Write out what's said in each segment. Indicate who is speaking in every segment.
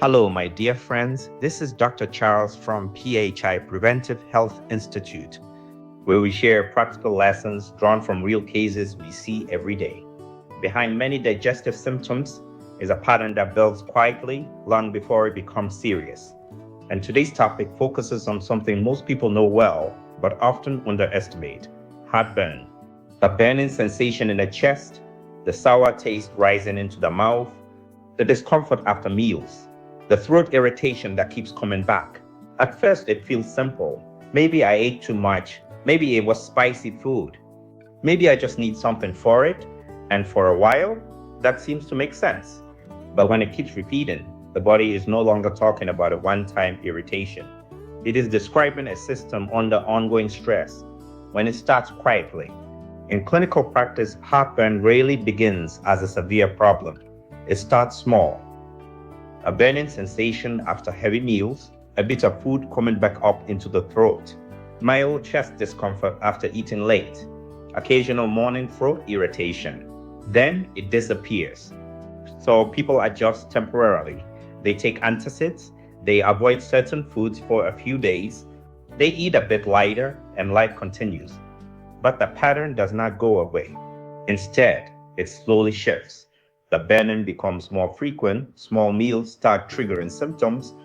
Speaker 1: Hello, my dear friends. This is Dr. Charles from PHI Preventive Health Institute, where we share practical lessons drawn from real cases we see every day. Behind many digestive symptoms is a pattern that builds quietly long before it becomes serious. And today's topic focuses on something most people know well, but often underestimate: heartburn. A burning sensation in the chest, the sour taste rising into the mouth, the discomfort after meals, the throat irritation that keeps coming back. At first, it feels simple. Maybe I ate too much. Maybe it was spicy food. Maybe I just need something for it. And for a while, that seems to make sense. But when it keeps repeating, the body is no longer talking about a one-time irritation. It is describing a system under ongoing stress when it starts quietly. In clinical practice, heartburn rarely begins as a severe problem. It starts small. A burning sensation after heavy meals, a bit of food coming back up into the throat, mild chest discomfort after eating late, occasional morning throat irritation. Then it disappears. So people adjust temporarily. They take antacids, they avoid certain foods for a few days, they eat a bit lighter, and life continues. But the pattern does not go away. Instead, it slowly shifts. The burning becomes more frequent, small meals start triggering symptoms,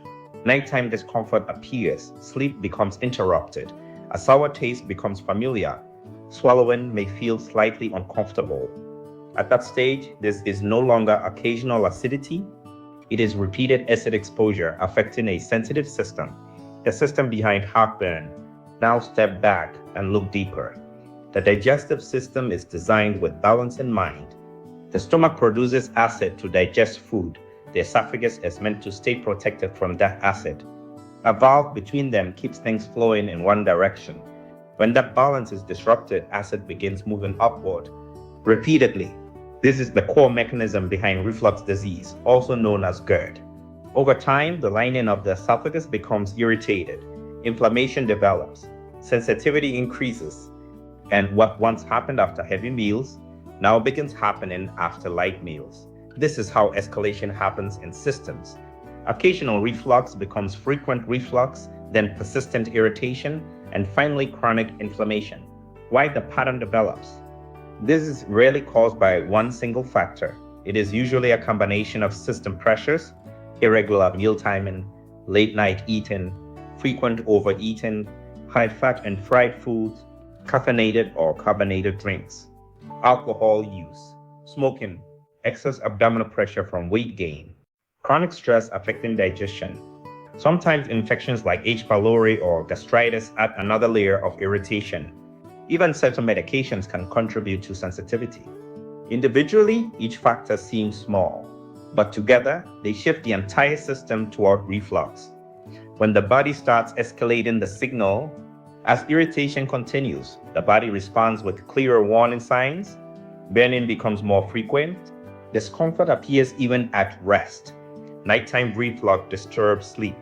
Speaker 1: nighttime discomfort appears, sleep becomes interrupted, a sour taste becomes familiar, swallowing may feel slightly uncomfortable. At that stage, this is no longer occasional acidity, it is repeated acid exposure affecting a sensitive system. The system behind heartburn. Now step back and look deeper. The digestive system is designed with balance in mind. The stomach produces acid to digest food. The esophagus is meant to stay protected from that acid. A valve between them keeps things flowing in one direction. When that balance is disrupted, acid begins moving upward repeatedly. This is the core mechanism behind reflux disease, also known as GERD. Over time, the lining of the esophagus becomes irritated. Inflammation develops. Sensitivity increases. And what once happened after heavy meals now begins happening after light meals. This is how escalation happens in systems. Occasional reflux becomes frequent reflux, then persistent irritation, and finally chronic inflammation. Why the pattern develops? This is rarely caused by one single factor. It is usually a combination of system pressures, irregular meal timing, late night eating, frequent overeating, high fat and fried foods, caffeinated or carbonated drinks, alcohol use, smoking, excess abdominal pressure from weight gain, chronic stress affecting digestion. Sometimes infections like H. pylori or gastritis add another layer of irritation. Even certain medications can contribute to sensitivity. Individually, each factor seems small, but together they shift the entire system toward reflux. When the body starts escalating the signal, as irritation continues, the body responds with clearer warning signs. Burning becomes more frequent. Discomfort appears even at rest. Nighttime reflux disturbs sleep.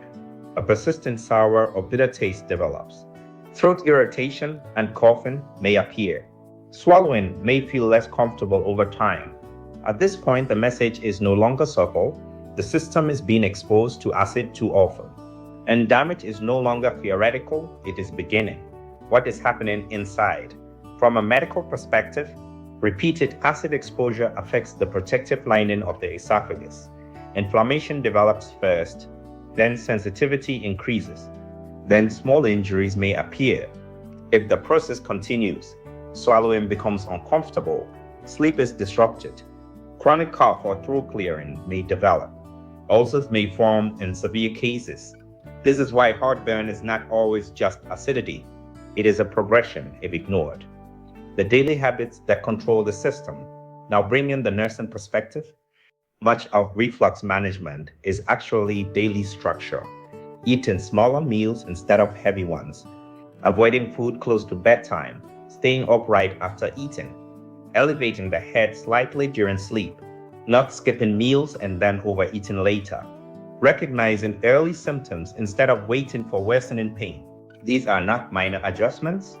Speaker 1: A persistent sour or bitter taste develops. Throat irritation and coughing may appear. Swallowing may feel less comfortable over time. At this point, the message is no longer subtle. The system is being exposed to acid too often. And damage is no longer theoretical, it is beginning. What is happening inside? From a medical perspective, repeated acid exposure affects the protective lining of the esophagus. Inflammation develops first, then sensitivity increases. Then small injuries may appear. If the process continues, swallowing becomes uncomfortable, sleep is disrupted, chronic cough or throat clearing may develop. Ulcers may form in severe cases. This is why heartburn is not always just acidity. It is a progression if ignored. The daily habits that control the system. Now bringing the nursing perspective, much of reflux management is actually daily structure. Eating smaller meals instead of heavy ones. Avoiding food close to bedtime. Staying upright after eating. Elevating the head slightly during sleep. Not skipping meals and then overeating later. Recognizing early symptoms instead of waiting for worsening pain. These are not minor adjustments.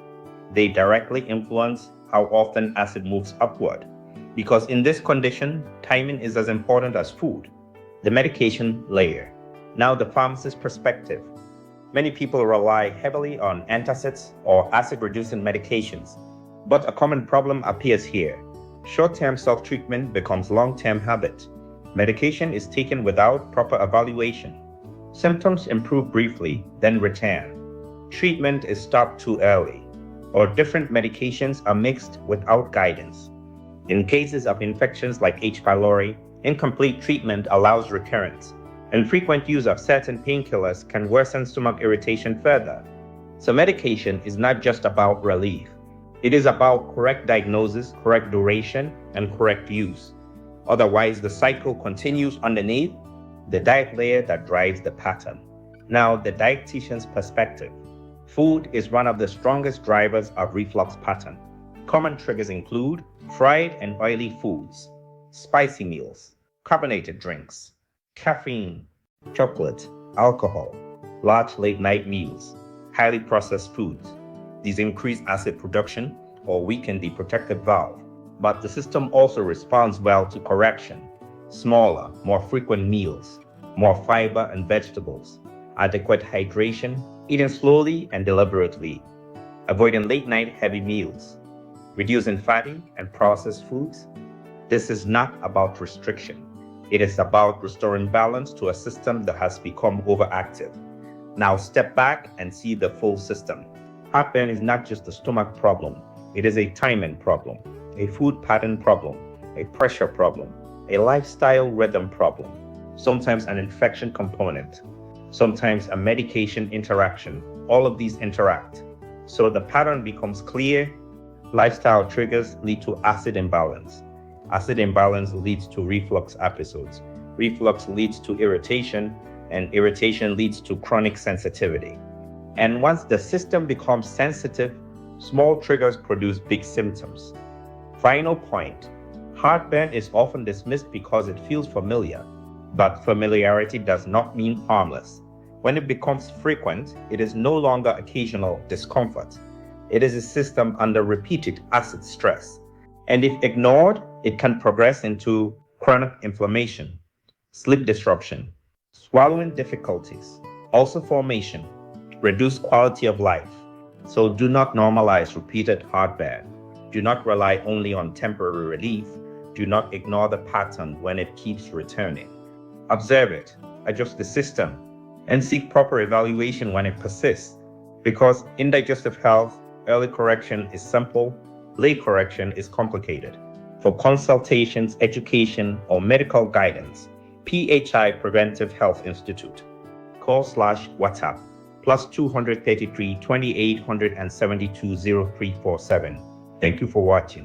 Speaker 1: They directly influence how often acid moves upward. Because in this condition, timing is as important as food. The medication layer. Now, the pharmacist's perspective. Many people rely heavily on antacids or acid-reducing medications, but a common problem appears here. Short-term self-treatment becomes long-term habit. Medication is taken without proper evaluation. Symptoms improve briefly, then return. Treatment is stopped too early, or different medications are mixed without guidance. In cases of infections like H. pylori, incomplete treatment allows recurrence, and frequent use of certain painkillers can worsen stomach irritation further. So medication is not just about relief. It is about correct diagnosis, correct duration, and correct use. Otherwise, the cycle continues underneath the diet layer that drives the pattern. Now, the dietitian's perspective. Food is one of the strongest drivers of reflux pattern. Common triggers include fried and oily foods, spicy meals, carbonated drinks, caffeine, chocolate, alcohol, large late-night meals, highly processed foods. These increase acid production or weaken the protective valve, but the system also responds well to correction. Smaller, more frequent meals, more fiber and vegetables, adequate hydration, eating slowly and deliberately, avoiding late-night heavy meals, reducing fatty and processed foods. This is not about restriction. It is about restoring balance to a system that has become overactive. Now step back and see the full system. Heartburn is not just a stomach problem. It is a timing problem, a food pattern problem, a pressure problem, a lifestyle rhythm problem, sometimes an infection component, sometimes a medication interaction. All of these interact. So the pattern becomes clear. Lifestyle triggers lead to acid imbalance. Acid imbalance leads to reflux episodes. Reflux leads to irritation, and irritation leads to chronic sensitivity. And once the system becomes sensitive, small triggers produce big symptoms. Final point. Heartburn is often dismissed because it feels familiar, but familiarity does not mean harmless. When it becomes frequent, it is no longer occasional discomfort. It is a system under repeated acid stress. And if ignored, it can progress into chronic inflammation, sleep disruption, swallowing difficulties, ulcer formation, reduced quality of life. So do not normalize repeated heartburn. Do not rely only on temporary relief. Do not ignore the pattern when it keeps returning. Observe it, adjust the system, and seek proper evaluation when it persists. Because in digestive health, early correction is simple, late correction is complicated. For consultations, education, or medical guidance, PHI Preventive Health Institute. Call/WhatsApp +233 2872 0347. Thank you for watching.